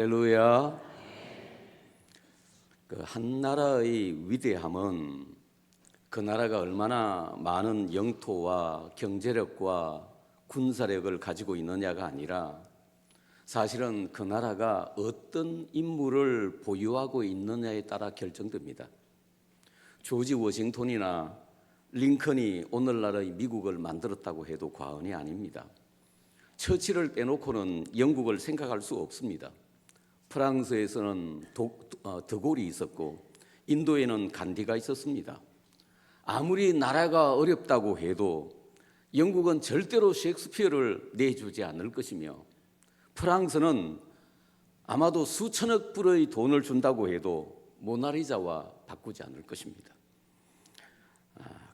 할렐루야. 한 나라의 위대함은 그 나라가 얼마나 많은 영토와 경제력과 군사력을 가지고 있느냐가 아니라 사실은 그 나라가 어떤 인물을 보유하고 있느냐에 따라 결정됩니다. 조지 워싱턴이나 링컨이 오늘날의 미국을 만들었다고 해도 과언이 아닙니다. 처칠을 빼놓고는 영국을 생각할 수 없습니다. 프랑스에서는 드골이 있었고 인도에는 간디가 있었습니다. 아무리 나라가 어렵다고 해도 영국은 절대로 셰익스피어를 내주지 않을 것이며 프랑스는 아마도 수천억 불의 돈을 준다고 해도 모나리자와 바꾸지 않을 것입니다.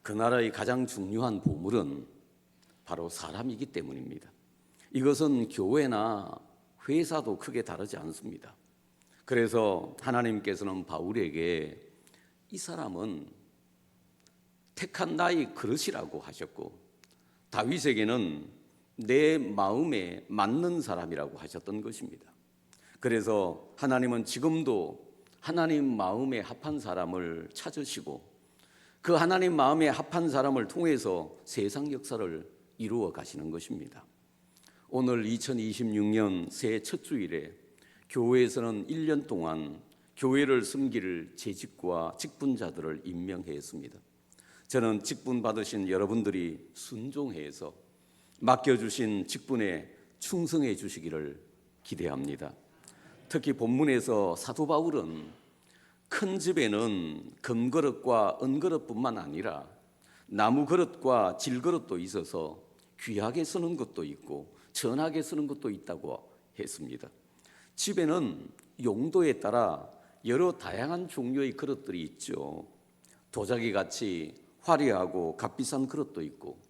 그 나라의 가장 중요한 보물은 바로 사람이기 때문입니다. 이것은 교회나 회사도 크게 다르지 않습니다. 그래서 하나님께서는 바울에게 이 사람은 택한 나의 그릇이라고 하셨고 다윗에게는 내 마음에 맞는 사람이라고 하셨던 것입니다. 그래서 하나님은 지금도 하나님 마음에 합한 사람을 찾으시고 그 하나님 마음에 합한 사람을 통해서 세상 역사를 이루어 가시는 것입니다. 오늘 2026년 새해 첫 주일에 교회에서는 1년 동안 교회를 섬길 재직과 직분자들을 임명했습니다. 저는 직분 받으신 여러분들이 순종해서 맡겨주신 직분에 충성해 주시기를 기대합니다. 특히 본문에서 사도 바울은 큰 집에는 금그릇과 은그릇뿐만 아니라 나무 그릇과 질그릇도 있어서 귀하게 쓰는 것도 있고 전하게 쓰는 것도 있다고 했습니다. 집에는 용도에 따라 여러 다양한 종류의 그릇들이 있죠. 도자기 같이 화려하고 값비싼 그릇도 있고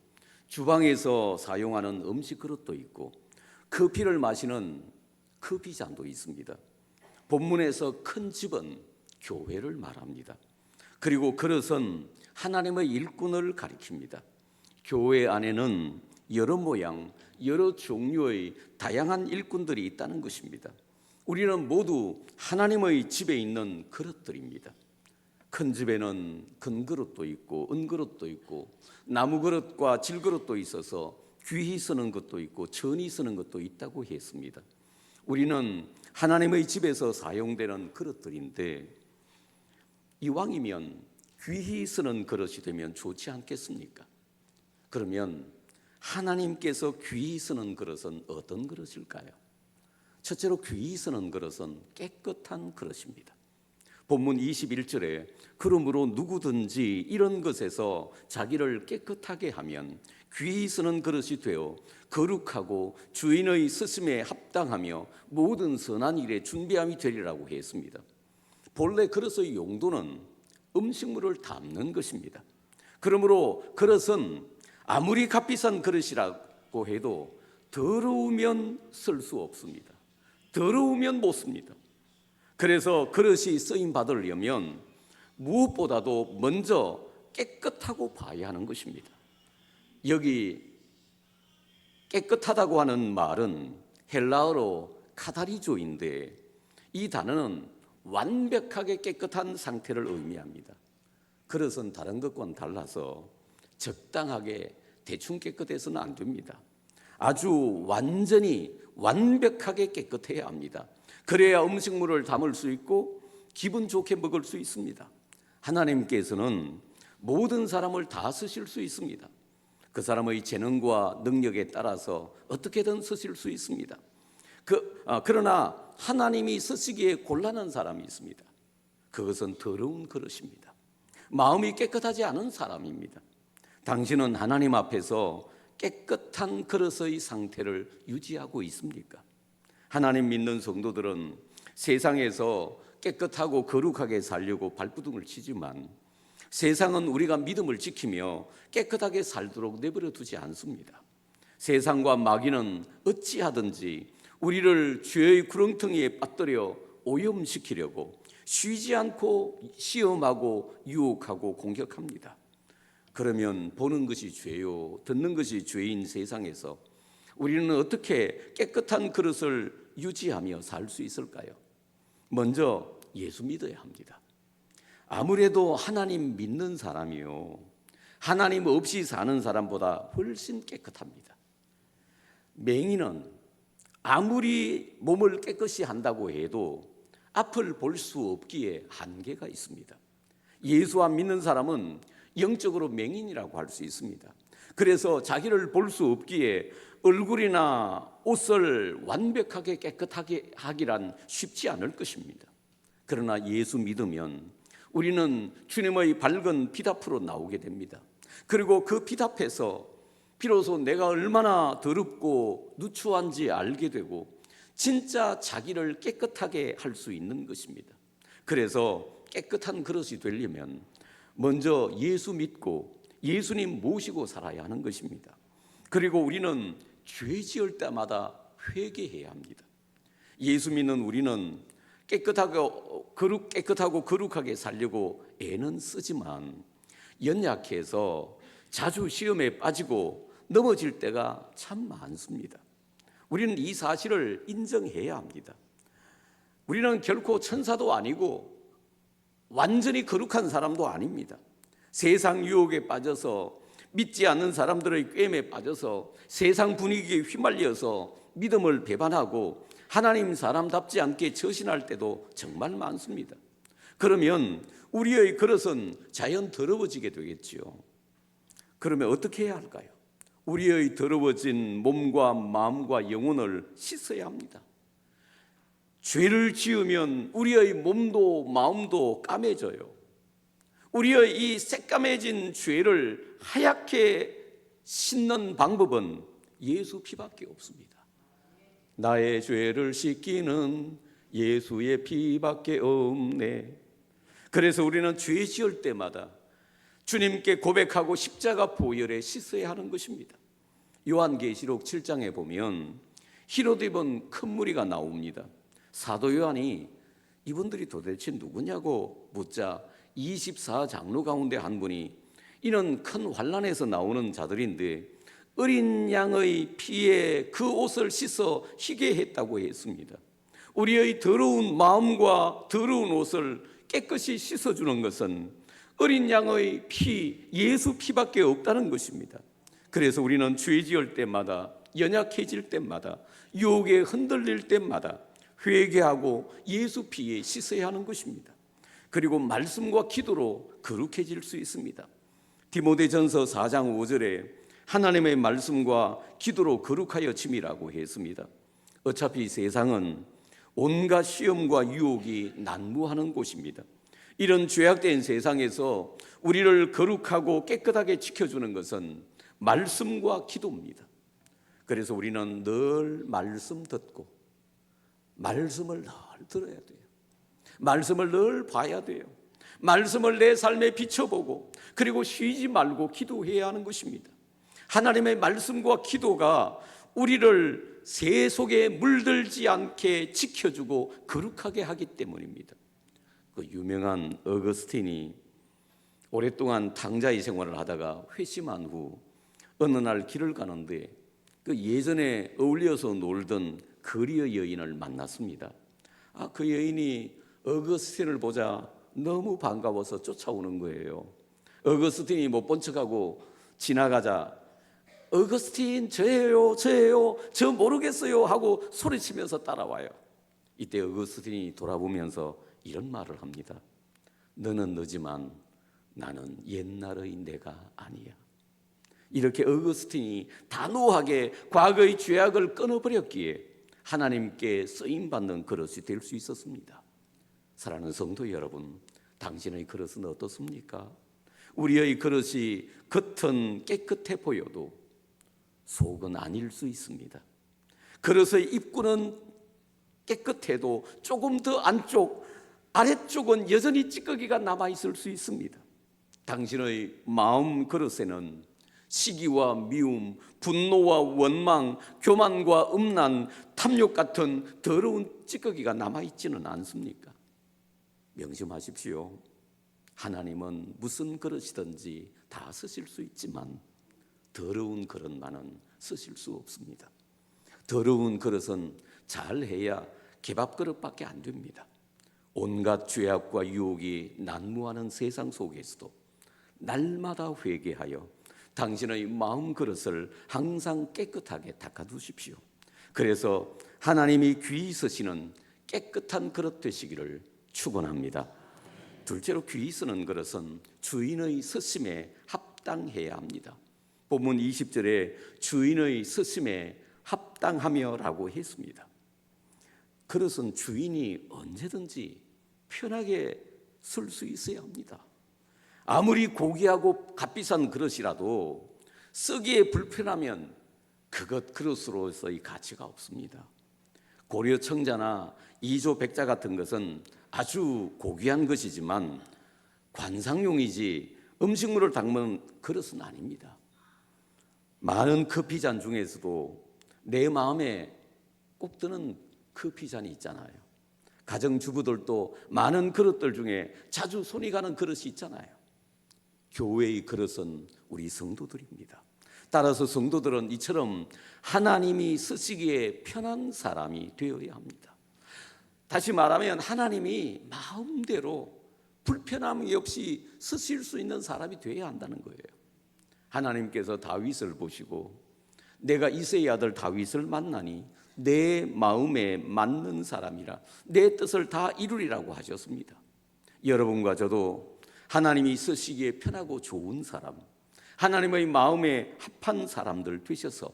주방에서 사용하는 음식 그릇도 있고 커피를 마시는 커피잔도 있습니다. 본문에서 큰 집은 교회를 말합니다. 그리고 그릇은 하나님의 일꾼을 가리킵니다. 교회 안에는 여러 모양, 여러 종류의 다양한 일꾼들이 있다는 것입니다. 우리는 모두 하나님의 집에 있는 그릇들입니다. 큰 집에는 금그릇도 있고 은그릇도 있고 나무 그릇과 질그릇도 있어서 귀히 쓰는 것도 있고 천히 쓰는 것도 있다고 했습니다. 우리는 하나님의 집에서 사용되는 그릇들인데 이왕이면 귀히 쓰는 그릇이 되면 좋지 않겠습니까? 그러면 하나님께서 귀히 쓰는 그릇은 어떤 그릇일까요? 첫째로 귀히 쓰는 그릇은 깨끗한 그릇입니다. 본문 21절에 그러므로 누구든지 이런 것에서 자기를 깨끗하게 하면 귀히 쓰는 그릇이 되어 거룩하고 주인의 쓰심에 합당하며 모든 선한 일에 준비함이 되리라고 했습니다. 본래 그릇의 용도는 음식물을 담는 것입니다. 그러므로 그릇은 아무리 값비싼 그릇이라고 해도 더러우면 쓸 수 없습니다. 더러우면 못 씁니다. 그래서 그릇이 쓰임 받으려면 무엇보다도 먼저 깨끗하고 봐야 하는 것입니다. 여기 깨끗하다고 하는 말은 헬라어로 카다리조인데 이 단어는 완벽하게 깨끗한 상태를 의미합니다. 그릇은 다른 것과는 달라서 적당하게 대충 깨끗해서는 안 됩니다. 아주 완벽하게 깨끗해야 합니다. 그래야 음식물을 담을 수 있고 기분 좋게 먹을 수 있습니다. 하나님께서는 모든 사람을 다 쓰실 수 있습니다. 그 사람의 재능과 능력에 따라서 어떻게든 쓰실 수 있습니다. 그러나 하나님이 쓰시기에 곤란한 사람이 있습니다. 그것은 더러운 그릇입니다. 마음이 깨끗하지 않은 사람입니다. 당신은 하나님 앞에서 깨끗한 그릇의 상태를 유지하고 있습니까? 하나님 믿는 성도들은 세상에서 깨끗하고 거룩하게 살려고 발버둥을 치지만 세상은 우리가 믿음을 지키며 깨끗하게 살도록 내버려 두지 않습니다. 세상과 마귀는 어찌하든지 우리를 죄의 구렁텅이에 빠뜨려 오염시키려고 쉬지 않고 시험하고 유혹하고 공격합니다. 그러면 보는 것이 죄요 듣는 것이 죄인 세상에서 우리는 어떻게 깨끗한 그릇을 유지하며 살 수 있을까요? 먼저 예수 믿어야 합니다. 아무래도 하나님 믿는 사람이요, 하나님 없이 사는 사람보다 훨씬 깨끗합니다. 맹인은 아무리 몸을 깨끗이 한다고 해도 앞을 볼 수 없기에 한계가 있습니다. 예수 안 믿는 사람은 영적으로 맹인이라고 할 수 있습니다. 그래서 자기를 볼 수 없기에 얼굴이나 옷을 완벽하게 깨끗하게 하기란 쉽지 않을 것입니다. 그러나 예수 믿으면 우리는 주님의 밝은 빛 앞으로 나오게 됩니다. 그리고 그 빛 앞에서 비로소 내가 얼마나 더럽고 누추한지 알게 되고 진짜 자기를 깨끗하게 할 수 있는 것입니다. 그래서 깨끗한 그릇이 되려면 먼저 예수 믿고 예수님 모시고 살아야 하는 것입니다. 그리고 우리는 죄 지을 때마다 회개해야 합니다. 예수 믿는 우리는 깨끗하고 거룩하게 살려고 애는 쓰지만 연약해서 자주 시험에 빠지고 넘어질 때가 참 많습니다. 우리는 이 사실을 인정해야 합니다. 우리는 결코 천사도 아니고 완전히 거룩한 사람도 아닙니다. 세상 유혹에 빠져서 믿지 않는 사람들의 꾀임에 빠져서 세상 분위기에 휘말려서 믿음을 배반하고 하나님 사람답지 않게 처신할 때도 정말 많습니다. 그러면 우리의 그릇은 자연 더러워지게 되겠지요. 그러면 어떻게 해야 할까요? 우리의 더러워진 몸과 마음과 영혼을 씻어야 합니다. 죄를 지으면 우리의 몸도 마음도 까매져요. 우리의 이 새까매진 죄를 하얗게 씻는 방법은 예수 피밖에 없습니다. 나의 죄를 씻기는 예수의 피밖에 없네. 그래서 우리는 죄 지을 때마다 주님께 고백하고 십자가 보혈에 씻어야 하는 것입니다. 요한계시록 7장에 보면 흰옷 입은 큰 무리가 나옵니다. 사도 요한이 이분들이 도대체 누구냐고 묻자 24장로 가운데 한 분이 이는 큰 환난에서 나오는 자들인데 어린 양의 피에 그 옷을 씻어 희게 했다고 했습니다. 우리의 더러운 마음과 더러운 옷을 깨끗이 씻어주는 것은 어린 양의 피, 예수 피밖에 없다는 것입니다. 그래서 우리는 죄 지을 때마다, 연약해질 때마다, 유혹에 흔들릴 때마다 회개하고 예수 피에 씻어야 하는 것입니다. 그리고 말씀과 기도로 거룩해질 수 있습니다. 디모데전서 4장 5절에 하나님의 말씀과 기도로 거룩하여 짐이라고 했습니다. 어차피 세상은 온갖 시험과 유혹이 난무하는 곳입니다. 이런 죄악된 세상에서 우리를 거룩하고 깨끗하게 지켜주는 것은 말씀과 기도입니다. 그래서 우리는 늘 말씀 듣고 말씀을 늘 들어야 돼요. 말씀을 늘 봐야 돼요. 말씀을 내 삶에 비춰보고 그리고 쉬지 말고 기도해야 하는 것입니다. 하나님의 말씀과 기도가 우리를 새 속에 물들지 않게 지켜주고 거룩하게 하기 때문입니다. 그 유명한 어거스틴이 오랫동안 탕자의 생활을 하다가 회심한 후 어느 날 길을 가는데 그 예전에 어울려서 놀던 거리의 여인을 만났습니다. 그 여인이 어거스틴을 보자 너무 반가워서 쫓아오는 거예요. 어거스틴이 못 본 척하고 지나가자 어거스틴 저예요 저 모르겠어요 하고 소리치면서 따라와요. 이때 어거스틴이 돌아보면서 이런 말을 합니다. 너는 너지만 나는 옛날의 내가 아니야. 이렇게 어거스틴이 단호하게 과거의 죄악을 끊어버렸기에 하나님께 쓰임받는 그릇이 될 수 있었습니다. 사랑하는 성도 여러분, 당신의 그릇은 어떻습니까? 우리의 그릇이 겉은 깨끗해 보여도 속은 아닐 수 있습니다. 그릇의 입구는 깨끗해도 조금 더 안쪽 아래쪽은 여전히 찌꺼기가 남아있을 수 있습니다. 당신의 마음 그릇에는 시기와 미움, 분노와 원망, 교만과 음란, 탐욕 같은 더러운 찌꺼기가 남아있지는 않습니까? 명심하십시오. 하나님은 무슨 그릇이든지 다 쓰실 수 있지만 더러운 그릇만은 쓰실 수 없습니다. 더러운 그릇은 잘해야 개밥그릇밖에 안 됩니다. 온갖 죄악과 유혹이 난무하는 세상 속에서도 날마다 회개하여 당신의 마음 그릇을 항상 깨끗하게 닦아두십시오. 그래서 하나님이 귀히 쓰시는 깨끗한 그릇 되시기를 축원합니다. 둘째로, 귀히 쓰는 그릇은 주인의 쓰심에 합당해야 합니다. 본문 20절에 주인의 쓰심에 합당하며라고 했습니다. 그릇은 주인이 언제든지 편하게 쓸 수 있어야 합니다. 아무리 고귀하고 값비싼 그릇이라도 쓰기에 불편하면 그것 그릇으로서의 가치가 없습니다. 고려 청자나 이조 백자 같은 것은 아주 고귀한 것이지만 관상용이지 음식물을 담는 그릇은 아닙니다. 많은 커피잔 중에서도 내 마음에 꼭 드는 커피잔이 있잖아요. 가정주부들도 많은 그릇들 중에 자주 손이 가는 그릇이 있잖아요. 교회의 그릇은 우리 성도들입니다. 따라서 성도들은 이처럼 하나님이 쓰시기에 편한 사람이 되어야 합니다. 다시 말하면 하나님이 마음대로 불편함이 없이 쓰실 수 있는 사람이 되어야 한다는 거예요. 하나님께서 다윗을 보시고 내가 이새의 아들 다윗을 만나니 내 마음에 맞는 사람이라 내 뜻을 다 이루리라고 하셨습니다. 여러분과 저도 하나님이 쓰시기에 편하고 좋은 사람, 하나님의 마음에 합한 사람들 되셔서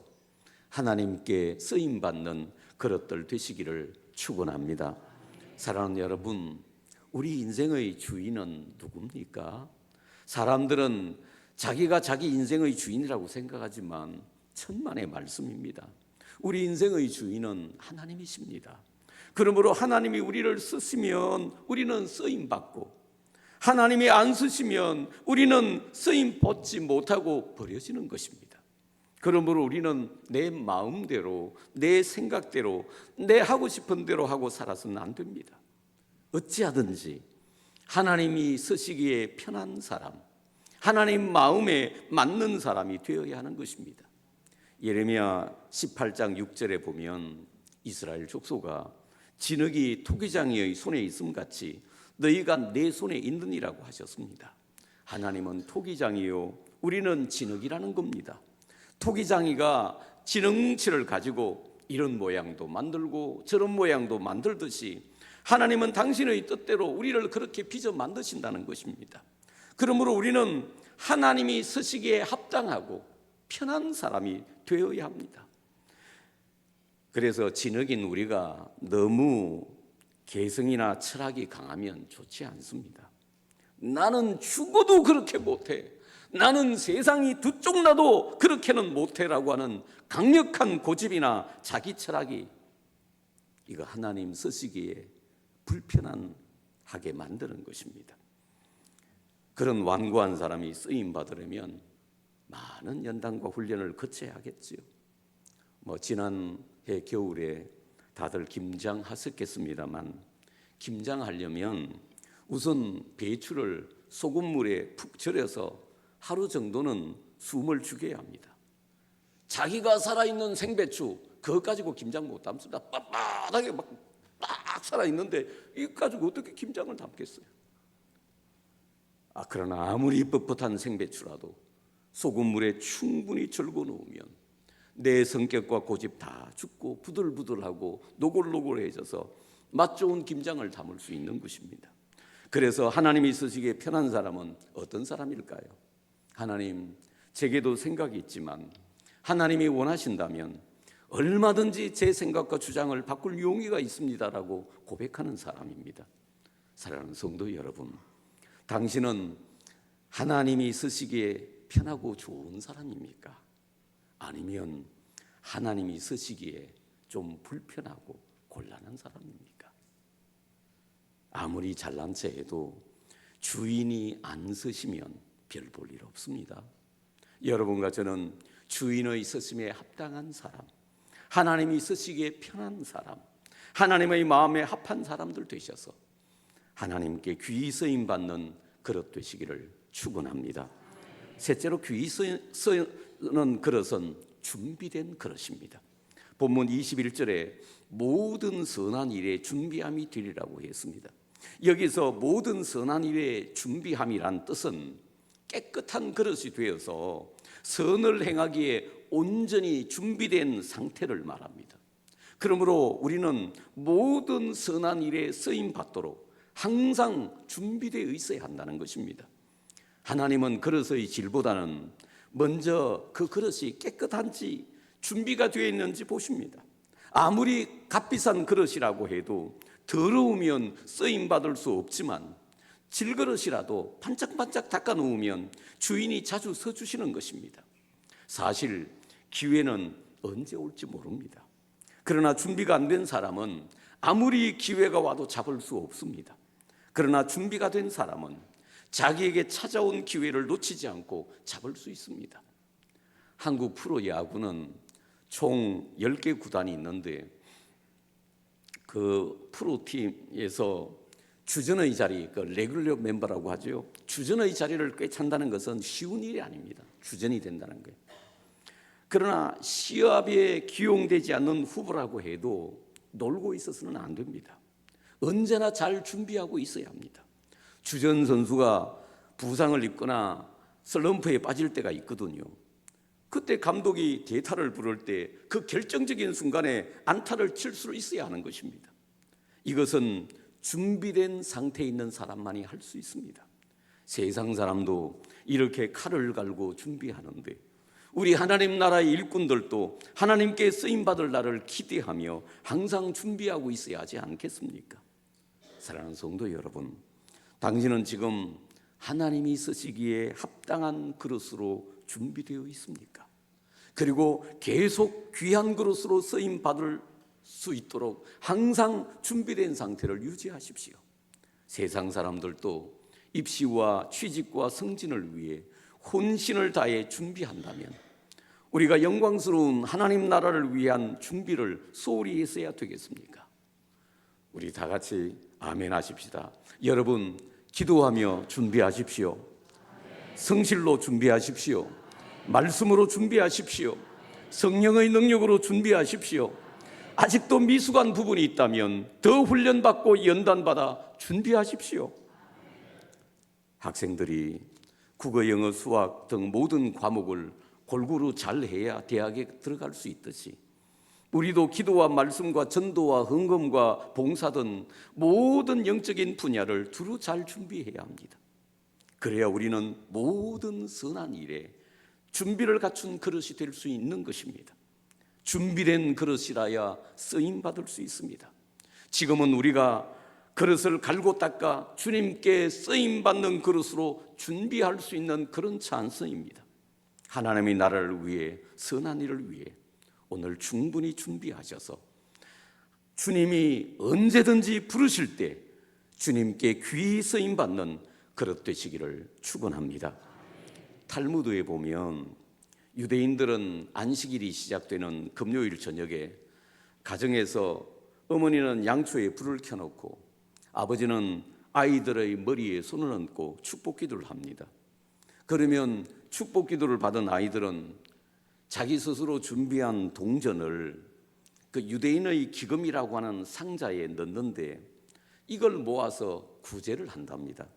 하나님께 쓰임받는 그릇들 되시기를 축원합니다. 사랑하는 여러분, 우리 인생의 주인은 누굽니까? 사람들은 자기가 자기 인생의 주인이라고 생각하지만 천만의 말씀입니다. 우리 인생의 주인은 하나님이십니다. 그러므로 하나님이 우리를 쓰시면 우리는 쓰임받고, 하나님이 안 쓰시면 우리는 쓰임 받지 못하고 버려지는 것입니다. 그러므로 우리는 내 마음대로, 내 생각대로, 내 하고 싶은 대로 하고 살아서는 안 됩니다. 어찌하든지 하나님이 쓰시기에 편한 사람, 하나님 마음에 맞는 사람이 되어야 하는 것입니다. 예레미야 18장 6절에 보면 이스라엘 족속아, 진흙이 토기장이의 손에 있음 같이 너희가 내 손에 있느니라고 하셨습니다. 하나님은 토기장이요 우리는 진흙이라는 겁니다. 토기장이가 진흙뭉치를 가지고 이런 모양도 만들고 저런 모양도 만들듯이 하나님은 당신의 뜻대로 우리를 그렇게 빚어 만드신다는 것입니다. 그러므로 우리는 하나님이 쓰시기에 합당하고 편한 사람이 되어야 합니다. 그래서 진흙인 우리가 너무 개성이나 철학이 강하면 좋지 않습니다. 나는 죽어도 그렇게 못해, 나는 세상이 두 쪽 나도 그렇게는 못해라고 하는 강력한 고집이나 자기 철학이 이거 하나님 쓰시기에 불편하게 만드는 것입니다. 그런 완고한 사람이 쓰임 받으려면 많은 연단과 훈련을 거쳐야 하겠지요. 지난해 겨울에 다들 김장하셨겠습니다만, 김장하려면 우선 배추를 소금물에 푹 절여서 하루 정도는 숨을 죽여야 합니다. 자기가 살아있는 생배추 그거 가지고 김장 못 담습니다. 빳빳하게 딱 살아있는데 이거 가지고 어떻게 김장을 담겠어요? 그러나 아무리 뻣뻣한 생배추라도 소금물에 충분히 절고 놓으면 내 성격과 고집 다 죽고 부들부들하고 노골노골해져서 맛 좋은 김장을 담을 수 있는 것입니다. 그래서 하나님이 쓰시기에 편한 사람은 어떤 사람일까요? 하나님, 제게도 생각이 있지만 하나님이 원하신다면 얼마든지 제 생각과 주장을 바꿀 용의가 있습니다라고 고백하는 사람입니다. 사랑하는 성도 여러분, 당신은 하나님이 쓰시기에 편하고 좋은 사람입니까? 아니면 하나님이 쓰시기에 좀 불편하고 곤란한 사람입니까? 아무리 잘난 체 해도 주인이 안 쓰시면 별 볼 일 없습니다. 여러분과 저는 주인의 쓰심에 합당한 사람, 하나님이 쓰시기에 편한 사람, 하나님의 마음에 합한 사람들 되셔서 하나님께 귀히 쓰임 받는 그릇 되시기를 축원합니다. 셋째로, 귀히 쓰는 그릇은 준비된 그릇입니다. 본문 21절에 모든 선한 일에 준비함이 되리라고 했습니다. 여기서 모든 선한 일에 준비함이란 뜻은 깨끗한 그릇이 되어서 선을 행하기에 온전히 준비된 상태를 말합니다. 그러므로 우리는 모든 선한 일에 쓰임 받도록 항상 준비되어 있어야 한다는 것입니다. 하나님은 그릇의 질보다는 먼저 그 그릇이 깨끗한지 준비가 되어 있는지 보십니다. 아무리 값비싼 그릇이라고 해도 더러우면 쓰임 받을 수 없지만 질그릇이라도 반짝반짝 닦아 놓으면 주인이 자주 서주시는 것입니다. 사실 기회는 언제 올지 모릅니다. 그러나 준비가 안 된 사람은 아무리 기회가 와도 잡을 수 없습니다. 그러나 준비가 된 사람은 자기에게 찾아온 기회를 놓치지 않고 잡을 수 있습니다. 한국 프로야구는 총 10개 구단이 있는데 그 프로팀에서 주전의 자리, 그 레귤러 멤버라고 하죠. 주전의 자리를 꿰찬다는 것은 쉬운 일이 아닙니다. 주전이 된다는 거예요. 그러나 시합에 기용되지 않는 후보라고 해도 놀고 있어서는 안 됩니다. 언제나 잘 준비하고 있어야 합니다. 주전 선수가 부상을 입거나 슬럼프에 빠질 때가 있거든요. 그때 감독이 대타를 부를 때 그 결정적인 순간에 안타를 칠 수 있어야 하는 것입니다. 이것은 준비된 상태에 있는 사람만이 할 수 있습니다. 세상 사람도 이렇게 칼을 갈고 준비하는데 우리 하나님 나라의 일꾼들도 하나님께 쓰임받을 날을 기대하며 항상 준비하고 있어야 하지 않겠습니까? 사랑하는 성도 여러분, 당신은 지금 하나님이 쓰시기에 합당한 그릇으로 준비되어 있습니까? 그리고 계속 귀한 그릇으로 쓰임받을 수 있도록 항상 준비된 상태를 유지하십시오. 세상 사람들도 입시와 취직과 승진을 위해 혼신을 다해 준비한다면 우리가 영광스러운 하나님 나라를 위한 준비를 소홀히 했어야 되겠습니까? 우리 다 같이 아멘 하십시다. 여러분 기도하며 준비하십시오. 성실로 준비하십시오. 말씀으로 준비하십시오. 성령의 능력으로 준비하십시오. 아직도 미숙한 부분이 있다면 더 훈련받고 연단받아 준비하십시오. 학생들이 국어, 영어, 수학 등 모든 과목을 골고루 잘해야 대학에 들어갈 수 있듯이 우리도 기도와 말씀과 전도와 헌금과 봉사 등 모든 영적인 분야를 두루 잘 준비해야 합니다. 그래야 우리는 모든 선한 일에 준비를 갖춘 그릇이 될 수 있는 것입니다. 준비된 그릇이라야 쓰임받을 수 있습니다. 지금은 우리가 그릇을 갈고 닦아 주님께 쓰임받는 그릇으로 준비할 수 있는 그런 찬스입니다. 하나님의 나라를 위해, 선한 일을 위해 오늘 충분히 준비하셔서 주님이 언제든지 부르실 때 주님께 귀히 쓰임받는 그릇 되시기를 축원합니다. 탈무드에 보면 유대인들은 안식일이 시작되는 금요일 저녁에 가정에서 어머니는 양초에 불을 켜놓고 아버지는 아이들의 머리에 손을 얹고 축복 기도를 합니다. 그러면 축복 기도를 받은 아이들은 자기 스스로 준비한 동전을 그 유대인의 기금이라고 하는 상자에 넣는데 이걸 모아서 구제를 한답니다.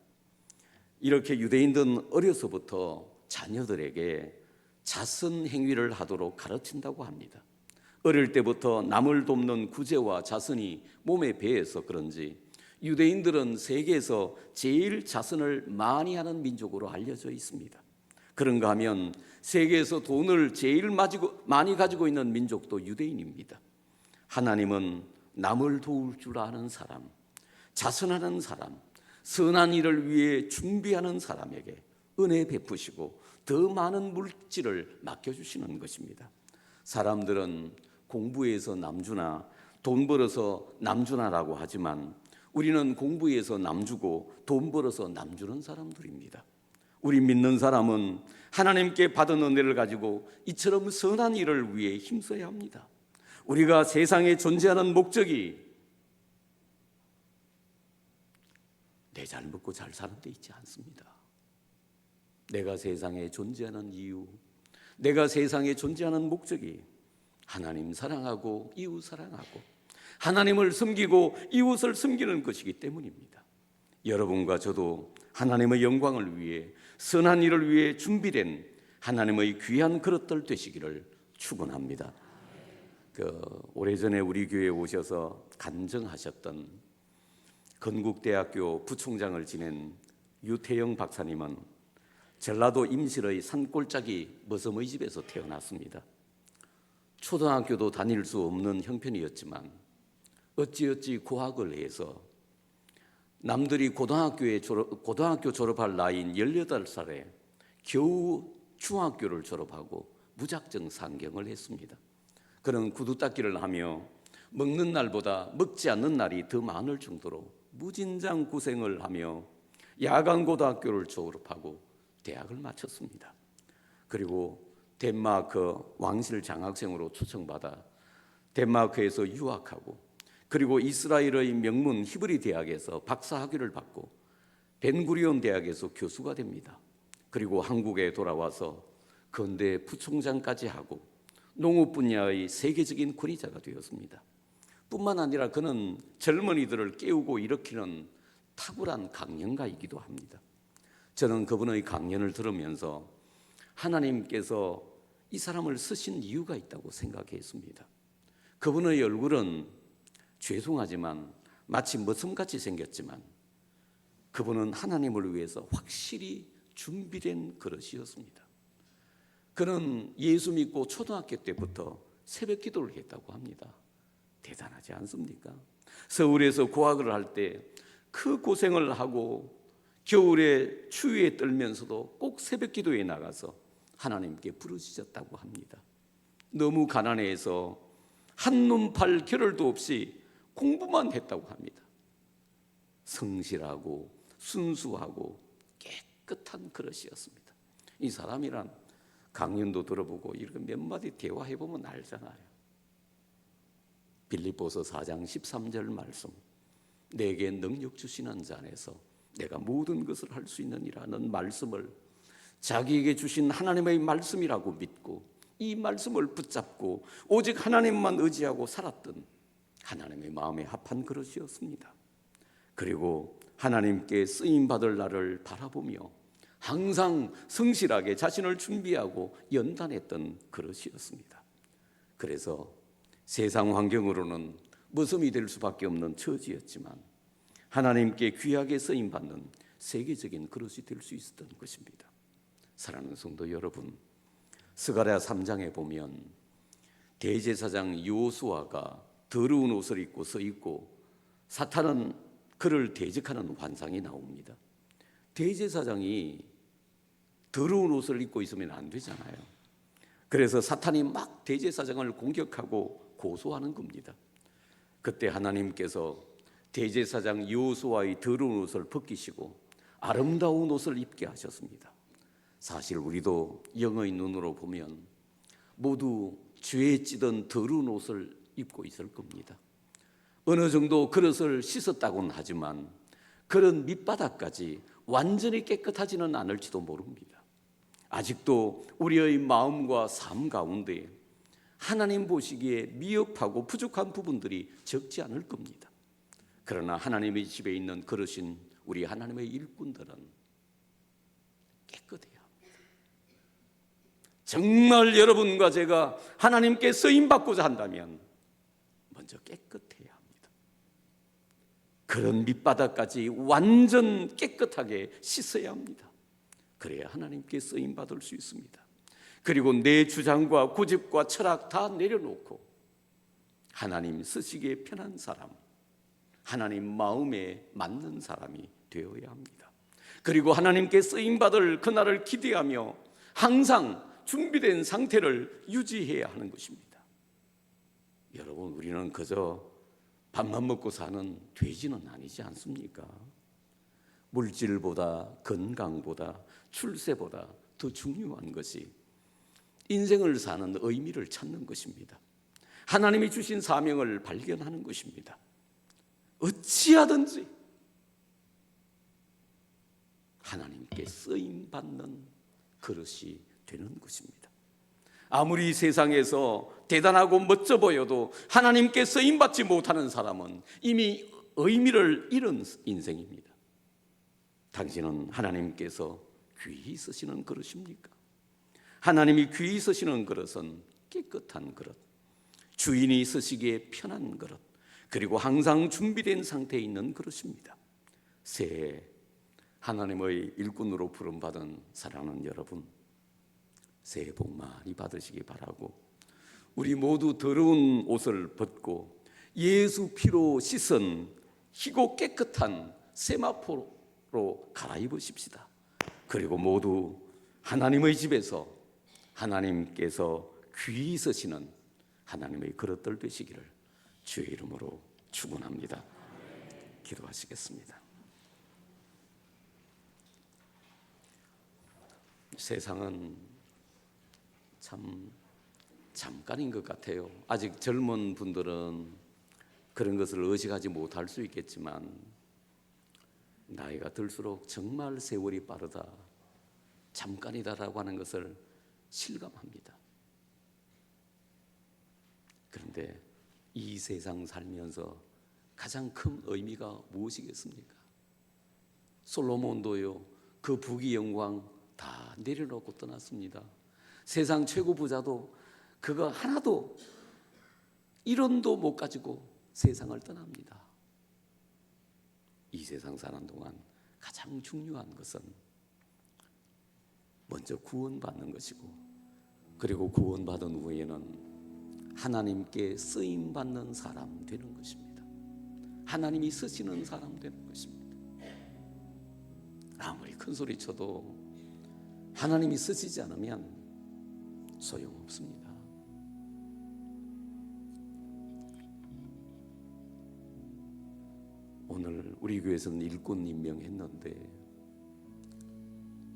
이렇게 유대인들은 어려서부터 자녀들에게 자선 행위를 하도록 가르친다고 합니다. 어릴 때부터 남을 돕는 구제와 자선이 몸에 배해서 그런지 유대인들은 세계에서 제일 자선을 많이 하는 민족으로 알려져 있습니다. 그런가 하면 세계에서 돈을 제일 많이 가지고 있는 민족도 유대인입니다. 하나님은 남을 도울 줄 아는 사람, 자선하는 사람, 선한 일을 위해 준비하는 사람에게 은혜 베푸시고 더 많은 물질을 맡겨주시는 것입니다. 사람들은 공부해서 남주나 돈 벌어서 남주나라고 하지만 우리는 공부해서 남주고 돈 벌어서 남주는 사람들입니다. 우리 믿는 사람은 하나님께 받은 은혜를 가지고 이처럼 선한 일을 위해 힘써야 합니다. 우리가 세상에 존재하는 목적이 내 잘 먹고 잘 사는 데 있지 않습니다. 내가 세상에 존재하는 이유, 내가 세상에 존재하는 목적이 하나님 사랑하고 이웃 사랑하고 하나님을 섬기고 이웃을 섬기는 것이기 때문입니다. 여러분과 저도 하나님의 영광을 위해 선한 일을 위해 준비된 하나님의 귀한 그릇들 되시기를 축원합니다. 오래전에 우리 교회에 오셔서 간증하셨던 건국대학교 부총장을 지낸 유태영 박사님은 전라도 임실의 산골짜기 머섬의 집에서 태어났습니다. 초등학교도 다닐 수 없는 형편이었지만 어찌어찌 고학을 해서 남들이 고등학교 졸업할 나이인 18살에 겨우 중학교를 졸업하고 무작정 상경을 했습니다. 그는 구두 닦기를 하며 먹는 날보다 먹지 않는 날이 더 많을 정도로 무진장 고생을 하며 야간 고등학교를 졸업하고 대학을 마쳤습니다. 그리고 덴마크 왕실 장학생으로 초청받아 덴마크에서 유학하고 그리고 이스라엘의 명문 히브리 대학에서 박사학위를 받고 벤구리온 대학에서 교수가 됩니다. 그리고 한국에 돌아와서 건대 부총장까지 하고 농업 분야의 세계적인 권위자가 되었습니다. 뿐만 아니라 그는 젊은이들을 깨우고 일으키는 탁월한 강연가이기도 합니다. 저는 그분의 강연을 들으면서 하나님께서 이 사람을 쓰신 이유가 있다고 생각했습니다. 그분의 얼굴은 죄송하지만 마치 머슴같이 생겼지만 그분은 하나님을 위해서 확실히 준비된 그릇이었습니다. 그는 예수 믿고 초등학교 때부터 새벽 기도를 했다고 합니다. 대단하지 않습니까? 서울에서 고학을 할 때 그 고생을 하고 겨울에 추위에 떨면서도 꼭 새벽 기도에 나가서 하나님께 부르짖었다고 합니다. 너무 가난해서 한눈 팔 겨를도 없이 공부만 했다고 합니다. 성실하고 순수하고 깨끗한 그릇이었습니다. 이 사람이란 강연도 들어보고 이렇게 몇 마디 대화해보면 알잖아요. 빌립보서 4장 13절 말씀, 내게 능력 주시는 자 안에서 내가 모든 것을 할 수 있느니라는 말씀을 자기에게 주신 하나님의 말씀이라고 믿고 이 말씀을 붙잡고 오직 하나님만 의지하고 살았던 하나님의 마음에 합한 그릇이었습니다. 그리고 하나님께 쓰임받을 날을 바라보며 항상 성실하게 자신을 준비하고 연단했던 그릇이었습니다. 그래서 세상 환경으로는 머슴이 될 수밖에 없는 처지였지만 하나님께 귀하게 쓰임받는 세계적인 그릇이 될 수 있었던 것입니다. 사랑하는 성도 여러분, 스가랴 3장에 보면 대제사장 여호수아가 더러운 옷을 입고 서 있고 사탄은 그를 대적하는 환상이 나옵니다. 대제사장이 더러운 옷을 입고 있으면 안 되잖아요. 그래서 사탄이 막 대제사장을 공격하고 고소하는 겁니다. 그때 하나님께서 대제사장 여호수아의 더러운 옷을 벗기시고 아름다운 옷을 입게 하셨습니다. 사실 우리도 영의 눈으로 보면 모두 죄에 찌든 더러운 옷을 입고 있을 겁니다. 어느 정도 그릇을 씻었다고는 하지만 그런 밑바닥까지 완전히 깨끗하지는 않을지도 모릅니다. 아직도 우리의 마음과 삶 가운데 하나님 보시기에 미흡하고 부족한 부분들이 적지 않을 겁니다. 그러나 하나님의 집에 있는 그릇인 우리 하나님의 일꾼들은 깨끗해야 합니다. 정말 여러분과 제가 하나님께 쓰임받고자 한다면 먼저 깨끗해야 합니다. 그런 밑바닥까지 완전 깨끗하게 씻어야 합니다. 그래야 하나님께 쓰임받을 수 있습니다. 그리고 내 주장과 고집과 철학 다 내려놓고 하나님 쓰시기에 편한 사람, 하나님 마음에 맞는 사람이 되어야 합니다. 그리고 하나님께 쓰임받을 그날을 기대하며 항상 준비된 상태를 유지해야 하는 것입니다. 여러분, 우리는 그저 밥만 먹고 사는 돼지는 아니지 않습니까? 물질보다 건강보다 출세보다 더 중요한 것이 인생을 사는 의미를 찾는 것입니다. 하나님이 주신 사명을 발견하는 것입니다. 어찌하든지 하나님께 쓰임받는 그릇이 되는 것입니다. 아무리 세상에서 대단하고 멋져 보여도 하나님께 쓰임받지 못하는 사람은 이미 의미를 잃은 인생입니다. 당신은 하나님께서 귀히 쓰시는 그릇입니까? 하나님이 귀히 쓰시는 그릇은 깨끗한 그릇, 주인이 쓰시기에 편한 그릇, 그리고 항상 준비된 상태에 있는 그릇입니다. 새해 하나님의 일꾼으로 부름받은 사랑하는 여러분, 새해 복 많이 받으시기 바라고, 우리 모두 더러운 옷을 벗고 예수 피로 씻은 희고 깨끗한 세마포로 갈아입으십시다. 그리고 모두 하나님의 집에서 하나님께서 귀히 쓰시는 하나님의 그릇들 되시기를 주의 이름으로 축원합니다. 기도하시겠습니다. 세상은 참 잠깐인 것 같아요. 아직 젊은 분들은 그런 것을 의식하지 못할 수 있겠지만 나이가 들수록 정말 세월이 빠르다, 잠깐이다라고 하는 것을 실감합니다. 그런데 이 세상 살면서 가장 큰 의미가 무엇이겠습니까? 솔로몬도요, 그 부귀 영광 다 내려놓고 떠났습니다. 세상 최고 부자도 그거 하나도 1원도 못 가지고 세상을 떠납니다. 이 세상 사는 동안 가장 중요한 것은 먼저 구원받는 것이고, 그리고 구원받은 후에는 하나님께 쓰임받는 사람 되는 것입니다. 하나님이 쓰시는 사람 되는 것입니다. 아무리 큰 소리 쳐도 하나님이 쓰시지 않으면 소용없습니다. 오늘 우리 교회에서는 일꾼 임명했는데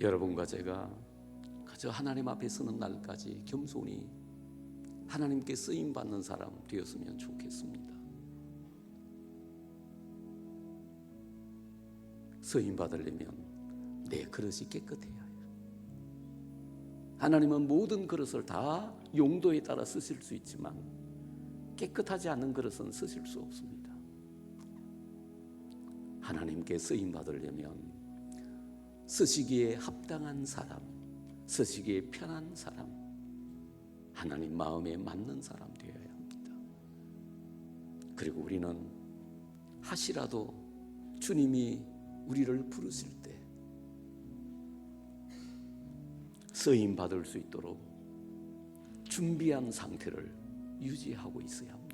여러분과 제가 그저 하나님 앞에 서는 날까지 겸손히 하나님께 쓰임받는 사람 되었으면 좋겠습니다. 쓰임받으려면 내 그릇이 깨끗해야 해요. 하나님은 모든 그릇을 다 용도에 따라 쓰실 수 있지만 깨끗하지 않은 그릇은 쓰실 수 없습니다. 하나님께 쓰임받으려면 쓰시기에 합당한 사람, 쓰시기에 편한 사람, 하나님 마음에 맞는 사람 되어야 합니다. 그리고 우리는 하시라도 주님이 우리를 부르실 때 쓰임 받을 수 있도록 준비한 상태를 유지하고 있어야 합니다.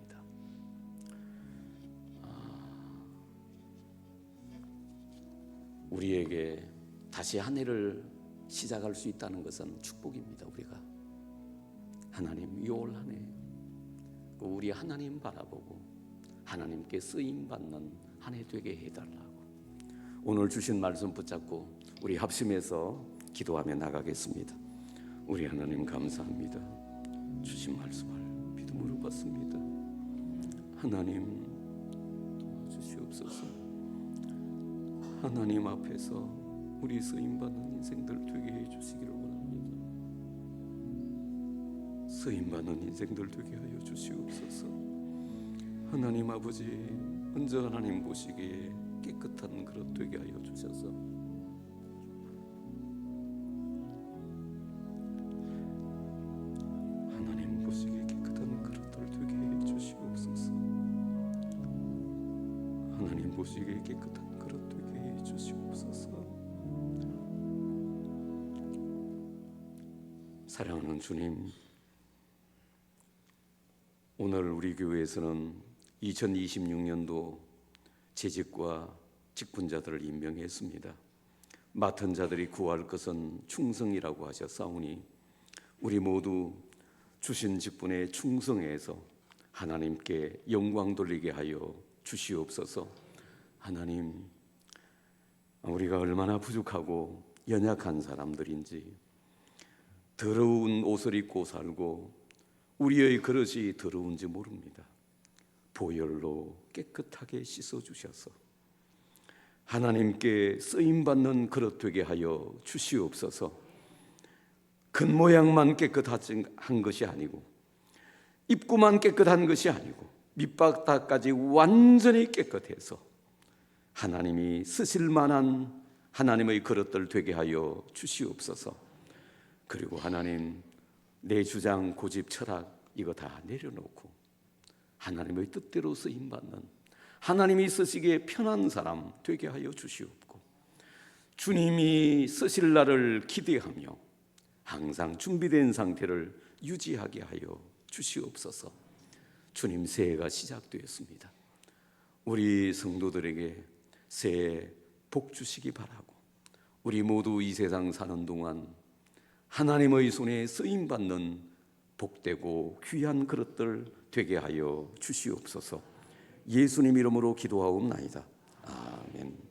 우리에게 다시 한 해를 시작할 수 있다는 것은 축복입니다. 우리가 하나님 올 한 해 우리 하나님 바라보고 하나님께 쓰임 받는 한 해 되게 해달라고, 오늘 주신 말씀 붙잡고 우리 합심해서 기도하며 나가겠습니다. 우리 하나님 감사합니다. 주신 말씀을 믿음으로 받습니다. 하나님 도와주시옵소서. 하나님 앞에서 우리 쓰임받는 인생들 되게 해주시기를 원합니다. 쓰임받는 인생들 되게 하여 주시옵소서. 하나님 아버지, 먼저 하나님 보시기에 깨끗한 그릇 되게 하여 주셔서 하나님 보시기에 깨끗한 그릇들 되게 해 주시옵소서. 하나님 보시기에 깨끗한 그릇 되게 해 주시옵소서. 사랑하는 주님, 오늘 우리 교회에서는 2026년도 재직과 직분자들을 임명했습니다. 맡은 자들이 구할 것은 충성이라고 하셨사오니 우리 모두 주신 직분에 충성해서 하나님께 영광 돌리게 하여 주시옵소서. 하나님, 우리가 얼마나 부족하고 연약한 사람들인지 더러운 옷을 입고 살고 우리의 그릇이 더러운지 모릅니다. 보혈로 깨끗하게 씻어주셔서 하나님께 쓰임받는 그릇 되게 하여 주시옵소서. 겉모양만 깨끗한 것이 아니고 입구만 깨끗한 것이 아니고 밑바닥까지 완전히 깨끗해서 하나님이 쓰실 만한 하나님의 그릇들 되게 하여 주시옵소서. 그리고 하나님, 내 주장, 고집, 철학 이거 다 내려놓고 하나님의 뜻대로 쓰임받는, 하나님이 쓰시기에 편한 사람 되게 하여 주시옵고, 주님이 쓰실 날을 기대하며 항상 준비된 상태를 유지하게 하여 주시옵소서. 주님, 새해가 시작되었습니다. 우리 성도들에게 새해 복 주시기 바라고, 우리 모두 이 세상 사는 동안 하나님의 손에 쓰임받는 복되고 귀한 그릇들 되게 하여 주시옵소서. 예수님 이름으로 기도하옵나이다. 아멘.